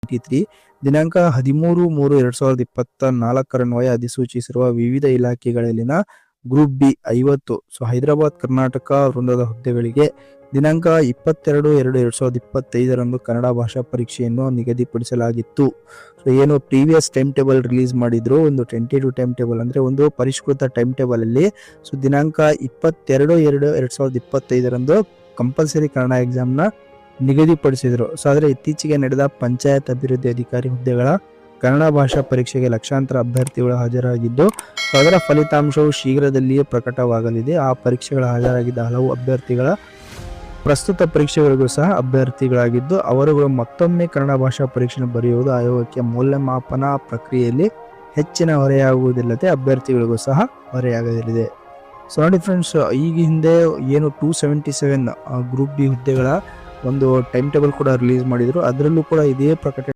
2023 ದಿನಾಂಕ 13/3/2024 ಅಧಿಸೂಚಿಸಿರುವ ವಿವಿಧ ಇಲಾಖೆಗಳಲ್ಲಿನ group B 50 Hyderabad Karnataka ವೃಂದದ ಹುದ್ದೆಗಳಿಗೆ ದಿನಾಂಕ 22/2/2025 ಕನ್ನಡ ಭಾಷಾ ಪರೀಕ್ಷೆಯನ್ನು ನಿಗದಿಪಡಿಸಲಾಗಿತ್ತು. ಏನು ಪ್ರೀವಿಯಸ್ ಟೈಮ್ ಟೇಬಲ್ ರಿಲೀಸ್ ಮಾಡಿದ್ರು, ಒಂದು ಟೆಂಟೇಟಿವ್ ಟೈಮ್ ಟೇಬಲ್ ಅಂದ್ರೆ ಒಂದು ಪರಿಷ್ಕೃತ ಟೈಮ್ ಟೇಬಲ್ ಅಲ್ಲಿ ದಿನಾಂಕ 22/2/2025 ಕಂಪಲ್ಸರಿ ಕನ್ನಡ ಎಕ್ಸಾಮ್ನ ನಿಗದಿಪಡಿಸಿದ್ರು. ಆದರೆ ಇತ್ತೀಚೆಗೆ ನಡೆದ ಪಂಚಾಯತ್ ಅಭಿವೃದ್ಧಿ ಅಧಿಕಾರಿ ಹುದ್ದೆಗಳ ಕನ್ನಡ ಭಾಷಾ ಪರೀಕ್ಷೆಗೆ ಲಕ್ಷಾಂತರ ಅಭ್ಯರ್ಥಿಗಳು ಹಾಜರಾಗಿದ್ದು, ಅದರ ಫಲಿತಾಂಶವು ಶೀಘ್ರದಲ್ಲಿಯೇ ಪ್ರಕಟವಾಗಲಿದೆ. ಆ ಪರೀಕ್ಷೆಗಳ ಹಾಜರಾಗಿದ್ದ ಹಲವು ಅಭ್ಯರ್ಥಿಗಳ ಪ್ರಸ್ತುತ ಪರೀಕ್ಷೆಗಳಿಗೂ ಸಹ ಅಭ್ಯರ್ಥಿಗಳಾಗಿದ್ದು, ಅವರುಗಳು ಮತ್ತೊಮ್ಮೆ ಕನ್ನಡ ಭಾಷಾ ಪರೀಕ್ಷೆ ಬರೆಯುವುದು ಆಯೋಗಕ್ಕೆ ಮೌಲ್ಯಮಾಪನ ಪ್ರಕ್ರಿಯೆಯಲ್ಲಿ ಹೆಚ್ಚಿನ ಹೊರೆಯಾಗುವುದಿಲ್ಲದೆ ಅಭ್ಯರ್ಥಿಗಳಿಗೂ ಸಹ ಹೊರೆಯಾಗಲಿದೆ. ನೋಡಿ ಫ್ರೆಂಡ್ಸ್, ಈಗ ಹಿಂದೆ ಏನು 277 ಗ್ರೂಪ್ ಬಿ ಹುದ್ದೆಗಳ ಒಂದು ಟೈಮ್ ಟೇಬಲ್ ಕೂಡ ರಿಲೀಸ್ ಮಾಡಿದ್ರು. ಅದರಲ್ಲೂ ಕೂಡ ಇದೇ ಪ್ರಕಟಣೆ